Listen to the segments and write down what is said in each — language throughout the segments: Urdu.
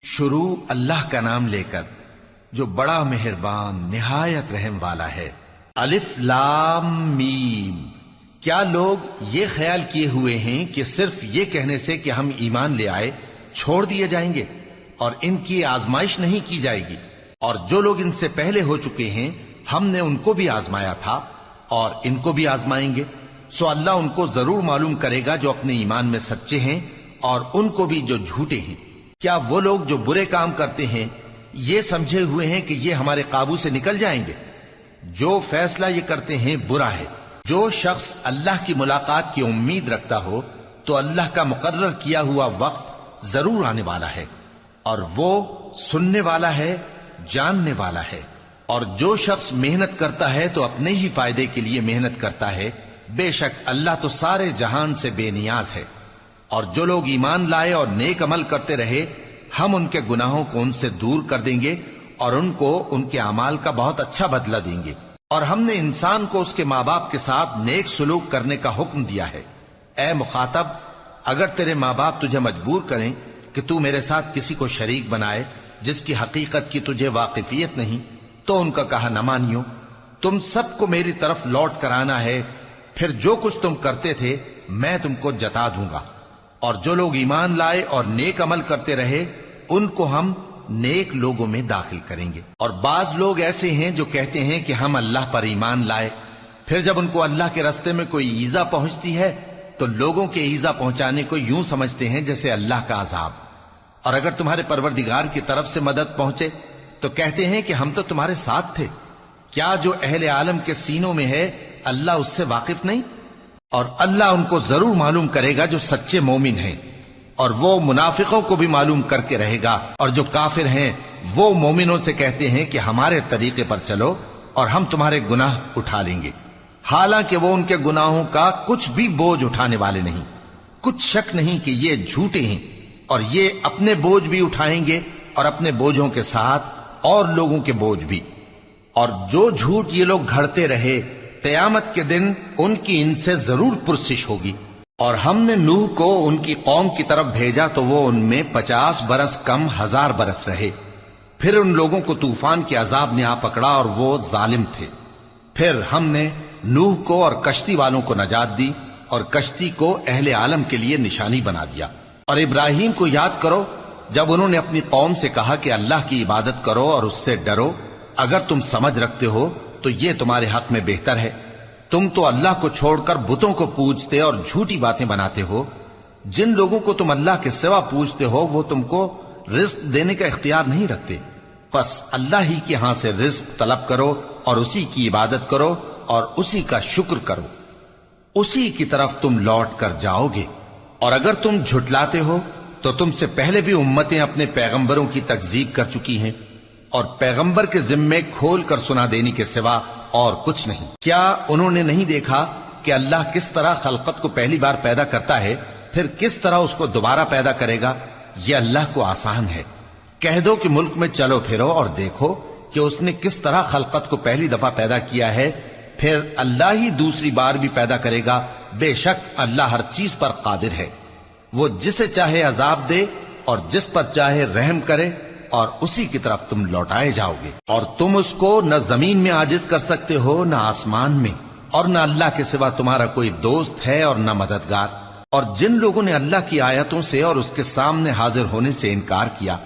شروع اللہ کا نام لے کر جو بڑا مہربان نہایت رحم والا ہے۔ الف لام میم۔ کیا لوگ یہ خیال کیے ہوئے ہیں کہ صرف یہ کہنے سے کہ ہم ایمان لے آئے چھوڑ دیے جائیں گے اور ان کی آزمائش نہیں کی جائے گی؟ اور جو لوگ ان سے پہلے ہو چکے ہیں ہم نے ان کو بھی آزمایا تھا اور ان کو بھی آزمائیں گے، سو اللہ ان کو ضرور معلوم کرے گا جو اپنے ایمان میں سچے ہیں اور ان کو بھی جو جھوٹے ہیں۔ کیا وہ لوگ جو برے کام کرتے ہیں یہ سمجھے ہوئے ہیں کہ یہ ہمارے قابو سے نکل جائیں گے؟ جو فیصلہ یہ کرتے ہیں برا ہے۔ جو شخص اللہ کی ملاقات کی امید رکھتا ہو تو اللہ کا مقرر کیا ہوا وقت ضرور آنے والا ہے، اور وہ سننے والا ہے، جاننے والا ہے۔ اور جو شخص محنت کرتا ہے تو اپنے ہی فائدے کے لیے محنت کرتا ہے، بے شک اللہ تو سارے جہان سے بے نیاز ہے۔ اور جو لوگ ایمان لائے اور نیک عمل کرتے رہے ہم ان کے گناہوں کو ان سے دور کر دیں گے اور ان کو ان کے اعمال کا بہت اچھا بدلہ دیں گے۔ اور ہم نے انسان کو اس کے ماں باپ کے ساتھ نیک سلوک کرنے کا حکم دیا ہے۔ اے مخاطب، اگر تیرے ماں باپ تجھے مجبور کریں کہ تو میرے ساتھ کسی کو شریک بنائے جس کی حقیقت کی تجھے واقفیت نہیں تو ان کا کہا نہ مانیو۔ تم سب کو میری طرف لوٹ کر آنا ہے، پھر جو کچھ تم کرتے تھے میں تم کو جتا دوں گا۔ اور جو لوگ ایمان لائے اور نیک عمل کرتے رہے ان کو ہم نیک لوگوں میں داخل کریں گے۔ اور بعض لوگ ایسے ہیں جو کہتے ہیں کہ ہم اللہ پر ایمان لائے، پھر جب ان کو اللہ کے راستے میں کوئی ایذا پہنچتی ہے تو لوگوں کے ایذا پہنچانے کو یوں سمجھتے ہیں جیسے اللہ کا عذاب۔ اور اگر تمہارے پروردگار کی طرف سے مدد پہنچے تو کہتے ہیں کہ ہم تو تمہارے ساتھ تھے۔ کیا جو اہل عالم کے سینوں میں ہے اللہ اس سے واقف نہیں؟ اور اللہ ان کو ضرور معلوم کرے گا جو سچے مومن ہیں، اور وہ منافقوں کو بھی معلوم کر کے رہے گا۔ اور جو کافر ہیں وہ مومنوں سے کہتے ہیں کہ ہمارے طریقے پر چلو اور ہم تمہارے گناہ اٹھا لیں گے، حالانکہ وہ ان کے گناہوں کا کچھ بھی بوجھ اٹھانے والے نہیں۔ کچھ شک نہیں کہ یہ جھوٹے ہیں، اور یہ اپنے بوجھ بھی اٹھائیں گے اور اپنے بوجھوں کے ساتھ اور لوگوں کے بوجھ بھی۔ اور جو جھوٹ یہ لوگ گھڑتے رہے قیامت کے دن ان کی ان سے ضرور پرسش ہوگی۔ اور ہم نے نوح کو ان کی قوم کی طرف بھیجا تو وہ ان میں 50 برس کم 1000 برس رہے، پھر ان لوگوں کو طوفان کے عذاب نے آ پکڑا اور وہ ظالم تھے۔ پھر ہم نے نوح کو اور کشتی والوں کو نجات دی اور کشتی کو اہل عالم کے لیے نشانی بنا دیا۔ اور ابراہیم کو یاد کرو جب انہوں نے اپنی قوم سے کہا کہ اللہ کی عبادت کرو اور اس سے ڈرو، اگر تم سمجھ رکھتے ہو تو یہ تمہارے حق میں بہتر ہے۔ تم تو اللہ کو چھوڑ کر بتوں کو پوجتے اور جھوٹی باتیں بناتے ہو۔ جن لوگوں کو تم اللہ کے سوا پوجتے ہو وہ تم کو رزق دینے کا اختیار نہیں رکھتے، پس اللہ ہی کے ہاں سے رزق طلب کرو اور اسی کی عبادت کرو اور اسی کا شکر کرو، اسی کی طرف تم لوٹ کر جاؤ گے۔ اور اگر تم جھٹلاتے ہو تو تم سے پہلے بھی امتیں اپنے پیغمبروں کی تکذیب کر چکی ہیں، اور پیغمبر کے ذمے کھول کر سنا دینے کے سوا اور کچھ نہیں۔ کیا انہوں نے نہیں دیکھا کہ اللہ کس طرح خلقت کو پہلی بار پیدا کرتا ہے پھر کس طرح اس کو دوبارہ پیدا کرے گا؟ یہ اللہ کو آسان ہے۔ کہہ دو کہ ملک میں چلو پھرو اور دیکھو کہ اس نے کس طرح خلقت کو پہلی دفعہ پیدا کیا ہے، پھر اللہ ہی دوسری بار بھی پیدا کرے گا۔ بے شک اللہ ہر چیز پر قادر ہے۔ وہ جسے چاہے عذاب دے اور جس پر چاہے رحم کرے، اور اسی کی طرف تم لوٹائے جاؤ گے۔ اور تم اس کو نہ زمین میں عاجز کر سکتے ہو نہ آسمان میں، اور نہ اللہ کے سوا تمہارا کوئی دوست ہے اور نہ مددگار۔ اور جن لوگوں نے اللہ کی آیتوں سے اور اس کے سامنے حاضر ہونے سے انکار کیا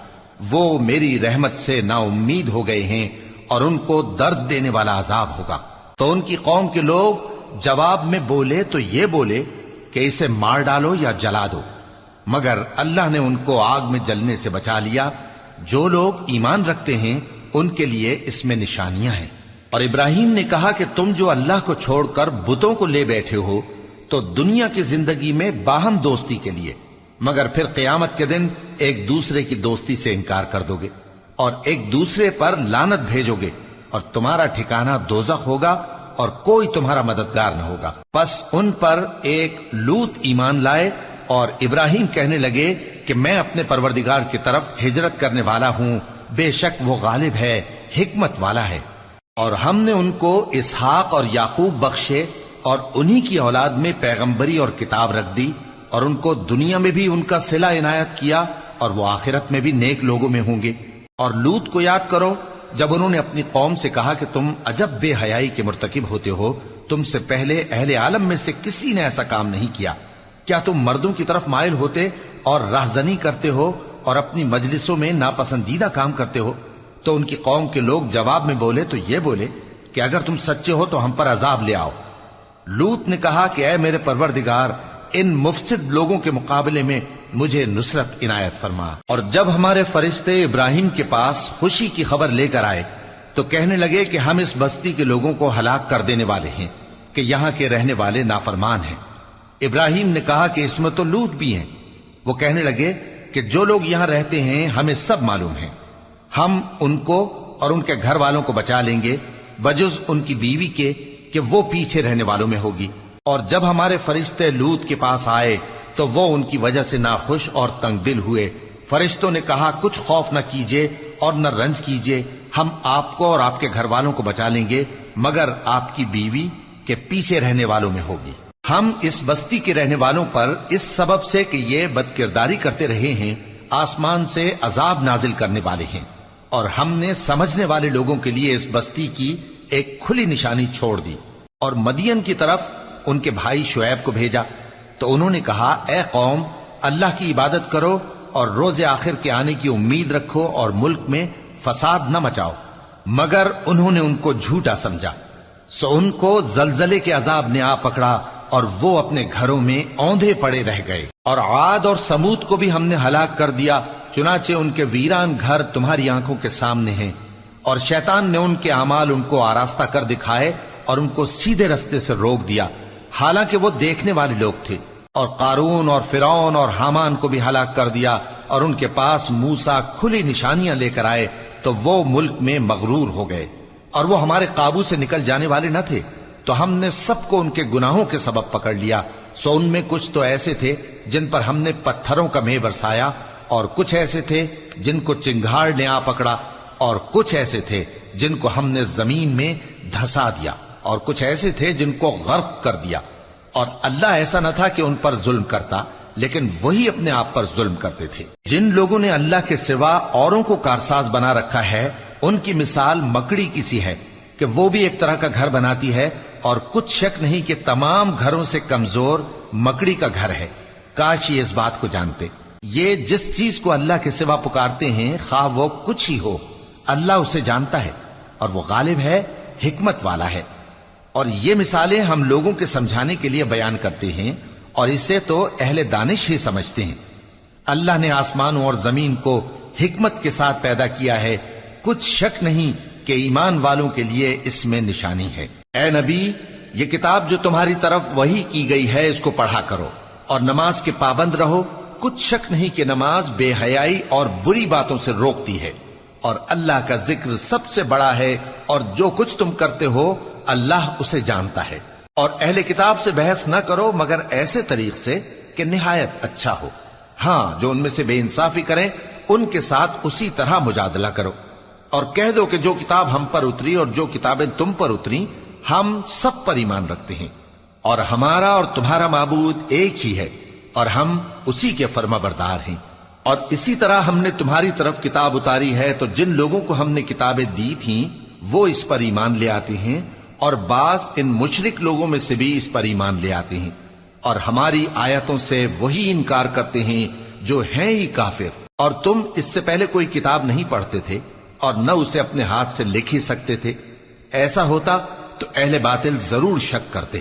وہ میری رحمت سے نا امید ہو گئے ہیں، اور ان کو درد دینے والا عذاب ہوگا۔ تو ان کی قوم کے لوگ جواب میں بولے تو یہ بولے کہ اسے مار ڈالو یا جلا دو، مگر اللہ نے ان کو آگ میں جلنے سے بچا لیا۔ جو لوگ ایمان رکھتے ہیں ان کے لیے اس میں نشانیاں ہیں۔ اور ابراہیم نے کہا کہ تم جو اللہ کو چھوڑ کر بتوں کو لے بیٹھے ہو تو دنیا کی زندگی میں باہم دوستی کے لیے، مگر پھر قیامت کے دن ایک دوسرے کی دوستی سے انکار کر دو گے اور ایک دوسرے پر لعنت بھیجو گے، اور تمہارا ٹھکانہ دوزخ ہوگا اور کوئی تمہارا مددگار نہ ہوگا۔ پس ان پر ایک لوط ایمان لائے، اور ابراہیم کہنے لگے کہ میں اپنے پروردگار کی طرف ہجرت کرنے والا ہوں، بے شک وہ غالب ہے، حکمت والا ہے۔ اور ہم نے ان کو اسحاق اور یعقوب بخشے اور انہی کی اولاد میں پیغمبری اور کتاب رکھ دی، اور ان کو دنیا میں بھی ان کا صلہ عنایت کیا اور وہ آخرت میں بھی نیک لوگوں میں ہوں گے۔ اور لوط کو یاد کرو جب انہوں نے اپنی قوم سے کہا کہ تم عجب بے حیائی کے مرتکب ہوتے ہو، تم سے پہلے اہل عالم میں سے کسی نے ایسا کام نہیں کیا۔ کیا تم مردوں کی طرف مائل ہوتے اور راہزنی کرتے ہو اور اپنی مجلسوں میں ناپسندیدہ کام کرتے ہو؟ تو ان کی قوم کے لوگ جواب میں بولے تو یہ بولے کہ اگر تم سچے ہو تو ہم پر عذاب لے آؤ۔ لوط نے کہا کہ اے میرے پروردگار، ان مفسد لوگوں کے مقابلے میں مجھے نصرت عنایت فرما۔ اور جب ہمارے فرشتے ابراہیم کے پاس خوشی کی خبر لے کر آئے تو کہنے لگے کہ ہم اس بستی کے لوگوں کو ہلاک کر دینے والے ہیں کہ یہاں کے رہنے والے نافرمان ہیں۔ ابراہیم نے کہا کہ اس میں تو لوط بھی ہیں۔ وہ کہنے لگے کہ جو لوگ یہاں رہتے ہیں ہمیں سب معلوم ہیں، ہم ان کو اور ان کے گھر والوں کو بچا لیں گے بجز ان کی بیوی کے کہ وہ پیچھے رہنے والوں میں ہوگی۔ اور جب ہمارے فرشتے لوط کے پاس آئے تو وہ ان کی وجہ سے ناخوش اور تنگ دل ہوئے۔ فرشتوں نے کہا کچھ خوف نہ کیجیے اور نہ رنج کیجیے، ہم آپ کو اور آپ کے گھر والوں کو بچا لیں گے مگر آپ کی بیوی کے پیچھے رہنے والوں میں ہوگی۔ ہم اس بستی کے رہنے والوں پر اس سبب سے کہ یہ بدکرداری کرتے رہے ہیں آسمان سے عذاب نازل کرنے والے ہیں، اور ہم نے سمجھنے والے لوگوں کے لیے اس بستی کی ایک کھلی نشانی چھوڑ دی۔ اور مدین کی طرف ان کے بھائی شعیب کو بھیجا تو انہوں نے کہا اے قوم، اللہ کی عبادت کرو اور روز آخر کے آنے کی امید رکھو اور ملک میں فساد نہ مچاؤ۔ مگر انہوں نے ان کو جھوٹا سمجھا، سو ان کو زلزلے کے عذاب نے آ پکڑا اور وہ اپنے گھروں میں اوندھے پڑے رہ گئے۔ اور عاد اور سمود کو بھی ہم نے ہلاک کر دیا، چنانچہ ان کے ویران گھر تمہاری آنکھوں کے سامنے ہیں، اور شیطان نے ان کے اعمال ان کو آراستہ کر دکھائے اور ان کو سیدھے رستے سے روک دیا، حالانکہ وہ دیکھنے والے لوگ تھے۔ اور قارون اور فرعون اور حامان کو بھی ہلاک کر دیا، اور ان کے پاس موسیٰ کھلی نشانیاں لے کر آئے تو وہ ملک میں مغرور ہو گئے، اور وہ ہمارے قابو سے نکل جانے والے نہ تھے، تو ہم نے سب کو ان کے گناہوں کے سبب پکڑ لیا۔ سو ان میں کچھ تو ایسے تھے جن پر ہم نے پتھروں کا مے برسایا، اور کچھ ایسے تھے جن کو چنگھاڑ نے آ پکڑا، اور کچھ ایسے تھے جن کو ہم نے زمین میں دھسا دیا، اور کچھ ایسے تھے جن کو غرق کر دیا۔ اور اللہ ایسا نہ تھا کہ ان پر ظلم کرتا، لیکن وہی اپنے آپ پر ظلم کرتے تھے۔ جن لوگوں نے اللہ کے سوا اوروں کو کارساز بنا رکھا ہے، ان کی مثال مکڑی کی سی ہے کہ وہ بھی ایک طرح کا گھر بناتی ہے، اور کچھ شک نہیں کہ تمام گھروں سے کمزور مکڑی کا گھر ہے۔ کاش یہ اس بات کو جانتے۔ یہ جس چیز کو اللہ کے سوا پکارتے ہیں خواہ وہ کچھ ہی ہو، اللہ اسے جانتا ہے، اور وہ غالب ہے، حکمت والا ہے۔ اور یہ مثالیں ہم لوگوں کے سمجھانے کے لیے بیان کرتے ہیں، اور اسے تو اہل دانش ہی سمجھتے ہیں۔ اللہ نے آسمانوں اور زمین کو حکمت کے ساتھ پیدا کیا ہے، کچھ شک نہیں کہ ایمان والوں کے لیے اس میں نشانی ہے۔ اے نبی، یہ کتاب جو تمہاری طرف وحی کی گئی ہے اس کو پڑھا کرو، اور نماز کے پابند رہو۔ کچھ شک نہیں کہ نماز بے حیائی اور بری باتوں سے روکتی ہے، اور اللہ کا ذکر سب سے بڑا ہے، اور جو کچھ تم کرتے ہو اللہ اسے جانتا ہے۔ اور اہل کتاب سے بحث نہ کرو مگر ایسے طریق سے کہ نہایت اچھا ہو۔ ہاں، جو ان میں سے بے انصافی کریں ان کے ساتھ اسی طرح مجادلہ کرو، اور کہہ دو کہ جو کتاب ہم پر اتری اور جو کتابیں تم پر اتری ہم سب پر ایمان رکھتے ہیں، اور ہمارا اور تمہارا معبود ایک ہی ہے، اور ہم اسی کے فرما بردار ہیں۔ اور اسی طرح ہم نے تمہاری طرف کتاب اتاری ہے تو جن لوگوں کو ہم نے کتابیں دی تھیں وہ اس پر ایمان لے آتے ہیں، اور بعض ان مشرک لوگوں میں سے بھی اس پر ایمان لے آتے ہیں، اور ہماری آیتوں سے وہی انکار کرتے ہیں جو ہیں ہی کافر۔ اور تم اس سے پہلے کوئی کتاب نہیں پڑھتے تھے اور نہ اسے اپنے ہاتھ سے لکھ ہی سکتے تھے۔ ایسا ہوتا تو اہل باطل ضرور شک کرتے،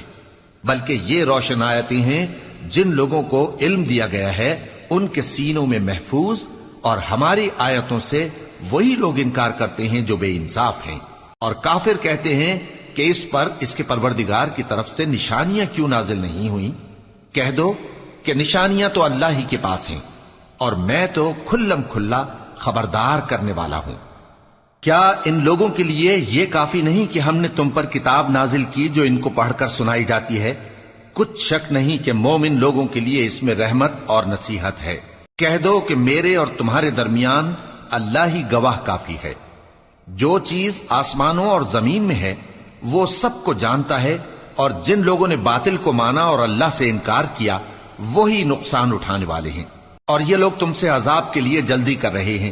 بلکہ یہ روشن آیتیں ہیں جن لوگوں کو علم دیا گیا ہے ان کے سینوں میں محفوظ، اور ہماری آیتوں سے وہی لوگ انکار کرتے ہیں جو بے انصاف ہیں۔ اور کافر کہتے ہیں کہ اس پر اس کے پروردگار کی طرف سے نشانیاں کیوں نازل نہیں ہوئیں؟ کہہ دو کہ نشانیاں تو اللہ ہی کے پاس ہیں، اور میں تو کھلم کھلا خبردار کرنے والا ہوں۔ کیا ان لوگوں کے لیے یہ کافی نہیں کہ ہم نے تم پر کتاب نازل کی جو ان کو پڑھ کر سنائی جاتی ہے؟ کچھ شک نہیں کہ مومن لوگوں کے لیے اس میں رحمت اور نصیحت ہے۔ کہہ دو کہ میرے اور تمہارے درمیان اللہ ہی گواہ کافی ہے۔ جو چیز آسمانوں اور زمین میں ہے وہ سب کو جانتا ہے، اور جن لوگوں نے باطل کو مانا اور اللہ سے انکار کیا وہی نقصان اٹھانے والے ہیں۔ اور یہ لوگ تم سے عذاب کے لیے جلدی کر رہے ہیں،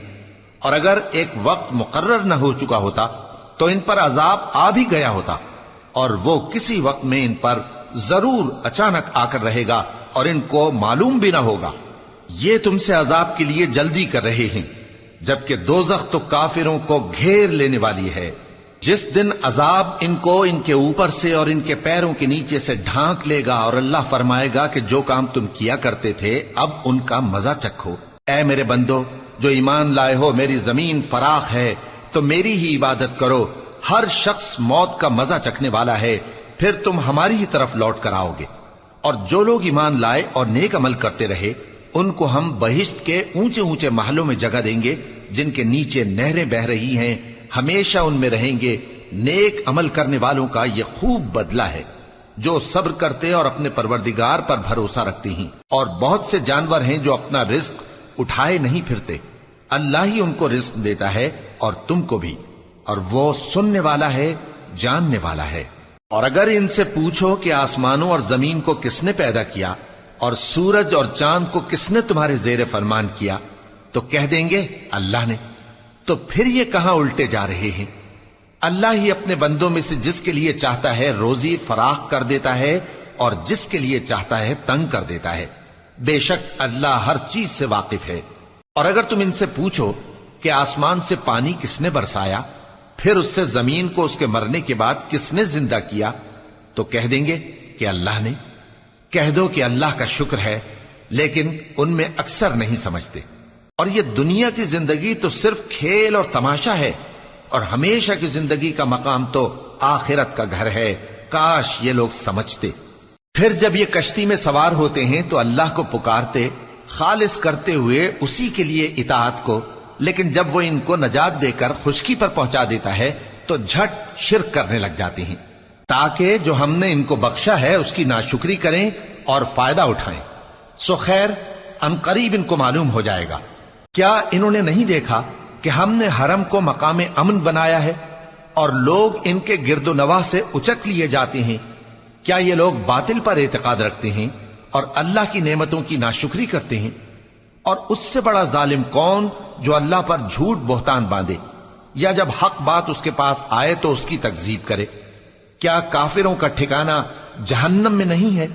اور اگر ایک وقت مقرر نہ ہو چکا ہوتا تو ان پر عذاب آ بھی گیا ہوتا، اور وہ کسی وقت میں ان پر ضرور اچانک آ کر رہے گا اور ان کو معلوم بھی نہ ہوگا۔ یہ تم سے عذاب کے لیے جلدی کر رہے ہیں، جبکہ دوزخ تو کافروں کو گھیر لینے والی ہے۔ جس دن عذاب ان کو ان کے اوپر سے اور ان کے پیروں کے نیچے سے ڈھانک لے گا، اور اللہ فرمائے گا کہ جو کام تم کیا کرتے تھے اب ان کا مزہ چکھو۔ اے میرے بندو جو ایمان لائے ہو، میری زمین فراخ ہے تو میری ہی عبادت کرو۔ ہر شخص موت کا مزہ چکھنے والا ہے، پھر تم ہماری ہی طرف لوٹ کر آؤ گے۔ اور جو لوگ ایمان لائے اور نیک عمل کرتے رہے، ان کو ہم بہشت کے اونچے اونچے محلوں میں جگہ دیں گے، جن کے نیچے نہریں بہہ رہی ہیں، ہمیشہ ان میں رہیں گے۔ نیک عمل کرنے والوں کا یہ خوب بدلہ ہے، جو صبر کرتے اور اپنے پروردگار پر بھروسہ رکھتے ہیں۔ اور بہت سے جانور ہیں جو اپنا رزق اٹھائے نہیں پھرتے، اللہ ہی ان کو رزق دیتا ہے اور تم کو بھی، اور وہ سننے والا ہے، جاننے والا ہے۔ اور اگر ان سے پوچھو کہ آسمانوں اور زمین کو کس نے پیدا کیا اور سورج اور چاند کو کس نے تمہارے زیر فرمان کیا، تو کہہ دیں گے اللہ نے۔ تو پھر یہ کہاں الٹے جا رہے ہیں؟ اللہ ہی اپنے بندوں میں سے جس کے لیے چاہتا ہے روزی فراخ کر دیتا ہے، اور جس کے لیے چاہتا ہے تنگ کر دیتا ہے۔ بے شک اللہ ہر چیز سے واقف ہے۔ اور اگر تم ان سے پوچھو کہ آسمان سے پانی کس نے برسایا، پھر اس سے زمین کو اس کے مرنے کے بعد کس نے زندہ کیا، تو کہہ دیں گے کہ اللہ نے۔ کہہ دو کہ اللہ کا شکر ہے، لیکن ان میں اکثر نہیں سمجھتے۔ اور یہ دنیا کی زندگی تو صرف کھیل اور تماشا ہے، اور ہمیشہ کی زندگی کا مقام تو آخرت کا گھر ہے۔ کاش یہ لوگ سمجھتے۔ پھر جب یہ کشتی میں سوار ہوتے ہیں تو اللہ کو پکارتے، خالص کرتے ہوئے اسی کے لیے اطاعت کو، لیکن جب وہ ان کو نجات دے کر خشکی پر پہنچا دیتا ہے تو جھٹ شرک کرنے لگ جاتے ہیں، تاکہ جو ہم نے ان کو بخشا ہے اس کی ناشکری کریں اور فائدہ اٹھائیں۔ سو خیر ان قریب ان کو معلوم ہو جائے گا۔ کیا انہوں نے نہیں دیکھا کہ ہم نے حرم کو مقام امن بنایا ہے، اور لوگ ان کے گرد و نواح سے اچک لیے جاتے ہیں؟ کیا یہ لوگ باطل پر اعتقاد رکھتے ہیں اور اللہ کی نعمتوں کی ناشکری کرتے ہیں؟ اور اس سے بڑا ظالم کون جو اللہ پر جھوٹ بہتان باندھے، یا جب حق بات اس کے پاس آئے تو اس کی تکذیب کرے؟ کیا کافروں کا ٹھکانہ جہنم میں نہیں ہے؟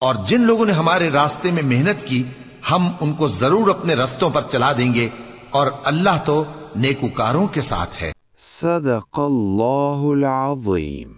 اور جن لوگوں نے ہمارے راستے میں محنت کی، ہم ان کو ضرور اپنے رستوں پر چلا دیں گے، اور اللہ تو نیکوکاروں کے ساتھ ہے۔ صدق اللہ العظیم۔